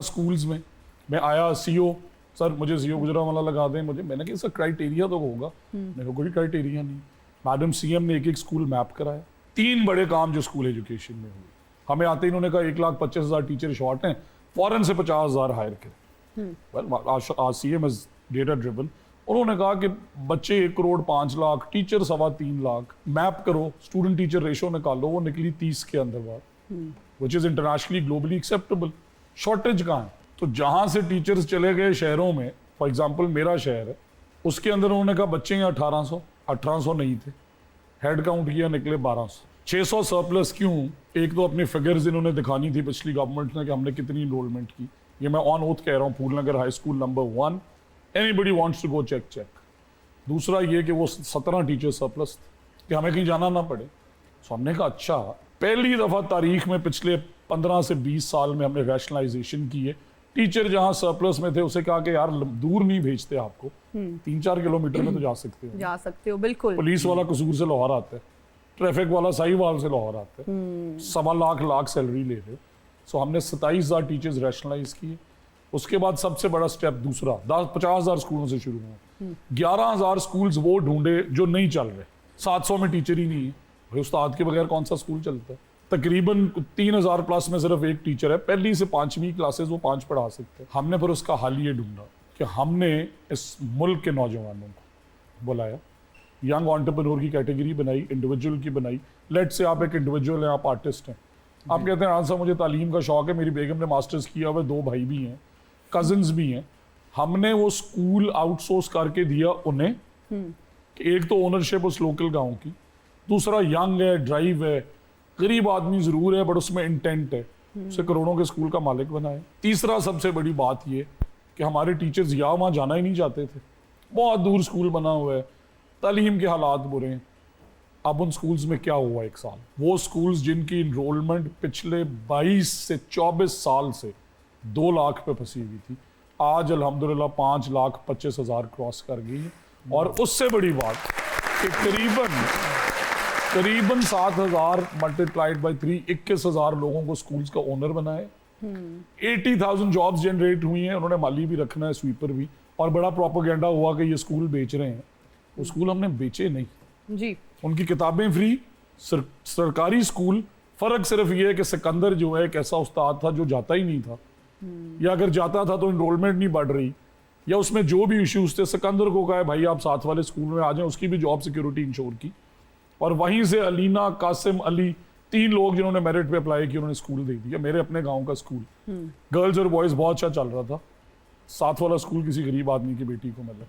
Schools में मैं आया सीओ सर मुझे सीओ गुजरांवाला लगा दें मुझे, मैंने कहा इसका क्राइटेरिया तो होगा, मेरे को कोई क्राइटेरिया नहीं। मैडम सीएम ने एक एक स्कूल मैप कराया, 3 बड़े काम जो स्कूल एजुकेशन में हुए। हमें आते ही इन्होंने कहा 1,25,000 टीचर शॉर्ट हैं, फॉरन से 50,000 हायर करें। आज सीएम इज डेटा ड्रिवन। उन्होंने कहा कि बच्चे 1,05,00,000, टीचर 3.25 लाख, मैप करो, स्टूडेंट टीचर रेशो निकालो, वो निकली 30 के अंदर बात, which is internationally globally acceptable. Shortage कहाँ है? तो जहां से टीचर्स चले गए शहरों में, फॉर एग्जांपल मेरा शहर है, उसके अंदर उन्होंने कहा बच्चे हैं 1800 नहीं थे, हेड काउंट किया निकले 1200। 600 सरप्लस क्यों? एक तो अपनी फिगर्स इन्होंने दिखानी थी पिछली गवर्नमेंट ने कि हमने कितनी इनरोलमेंट की, ये मैं ऑन ओथ कह रहा हूँ, Phulnagar high school number 1, anybody wants to go check. दूसरा ये कि वो 17 टीचर सरप्लस थे कि हमें कहीं जाना ना पड़े। सो हमने कहा अच्छा, पहली दफा तारीख में पिछले 15 से 20 साल में हमने रैशनलाइजेशन की है। टीचर जहां सरप्लस में थे उसे कहा कि यार दूर नहीं भेजते आपको, 3-4 किलोमीटर में तो जा सकते हो, बिल्कुल। पुलिस वाला कसूर से लाहौर आता है, ट्रैफिक वाला साहिवाल से लाहौर आता है, 1.25 लाख सैलरी ले रहे। सो हमने 27,000 टीचर्स रैशनलाइज किए। उसके बाद सबसे बड़ा स्टेप दूसरा, 50,000 स्कूलों से शुरू हुआ, 11,000 स्कूल्स वो ढूंढे जो नहीं चल रहे। 700 में टीचर ही नहीं है, भाई उस्ताद के बगैर कौन सा स्कूल चलता है? तकरीबन 3,000 प्लस में सिर्फ एक टीचर है, पहली से 5वीं क्लासेस वो 5 पढ़ा सकते हैं। हमने फिर उसका हल ये ढूंढा कि हमने इस मुल्क के नौजवानों को बुलाया, यंग एंटरप्रेन्योर की कैटेगरी बनाई, इंडिविजुअल की बनाई। लेट से आप एक इंडिविजुअल हैं, आप आर्टिस्ट हैं, आप कहते हैं आंसर मुझे तालीम का शौक है, मेरी बेगम ने मास्टर्स किया हुआ, 2 भाई भी हैं, कजिन्स भी हैं। हमने वो स्कूल आउटसोर्स करके दिया उन्हें कि एक तो ओनरशिप उस लोकल गांव की, दूसरा यंग है, ड्राइव है, गरीब आदमी जरूर है बट उसमें इंटेंट है, उसे करोड़ों के स्कूल का मालिक बनाए। तीसरा सबसे बड़ी बात ये कि हमारे टीचर्स या वहाँ जाना ही नहीं चाहते थे, बहुत दूर स्कूल बना हुआ है, तालीम के हालात बुरे हैं। अब उन स्कूल्स में क्या हुआ एक साल, वो स्कूल्स जिनकी इनरोलमेंट पिछले 22 से 24 साल से 2 लाख पे फंसी हुई थी, आज अल्हम्दुलिल्लाह 5,25,000 क्रॉस कर गई है। और उससे बड़ी बात कि करीबन 7,000 मल्टीप्लाइड बाई 3, 21,000 लोगों को स्कूल्स का ओनर बनाए, 80,000 जॉब्स जनरेट हुई हैं। उन्होंने माली भी रखना है, स्वीपर भी, और बड़ा प्रोपेगेंडा हुआ कि ये स्कूल बेच रहे हैं। वो स्कूल हमने बेचे नहीं जी, उनकी किताबें फ्री, सरकारी स्कूल। फर्क सिर्फ ये है कि सिकंदर जो है एक ऐसा उस्ताद था जो जाता ही नहीं था, या अगर जाता था तो इनरोलमेंट नहीं बढ़ रही, या उसमें जो भी इश्यूज थे, सिकंदर को कहा भाई आप साथ वाले स्कूल में आ जाएं, उसकी भी जॉब सिक्योरिटी इंश्योर की। और वहीं से अलीना, कासिम, अली, 3 लोग जिन्होंने मेरिट पे अप्लाई किया, उन्होंने स्कूल दे दिया। मेरे अपने गांव का स्कूल, गर्ल्स और बॉयज बहुत अच्छा चल रहा था, 7 वाला स्कूल किसी गरीब आदमी की बेटी को मिला।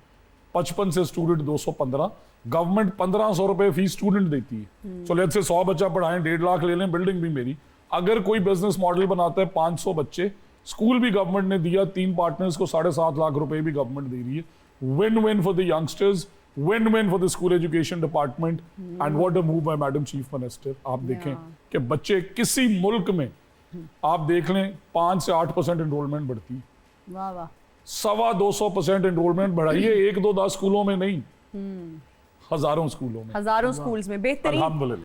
55 से स्टूडेंट 215, गवर्नमेंट 1,500 रुपए फीस स्टूडेंट देती है। सो लेट्स से 100 बच्चा पढ़ाएं, 1.5 लाख ले लें, बिल्डिंग भी मेरी। अगर कोई बिजनेस मॉडल बनाता है 500 बच्चे, स्कूल भी गवर्नमेंट ने दिया, 3 पार्टनर्स को 7.5 लाख रुपए भी गवर्नमेंट दे रही है। Win win for the youngsters, win-win for the school education department, and what a move by Madam Chief Minister। आप देखें कि बच्चे किसी मुल्क में आप देख लें 5 से 8% एनरोलमेंट बढ़ती है, वाह वाह, 250% एनरोलमेंट बढ़ाइए, 1-2-10 स्कूलों में नहीं, हजारों स्कूलों में, हजारों स्कूल्स में। बेहतरीन।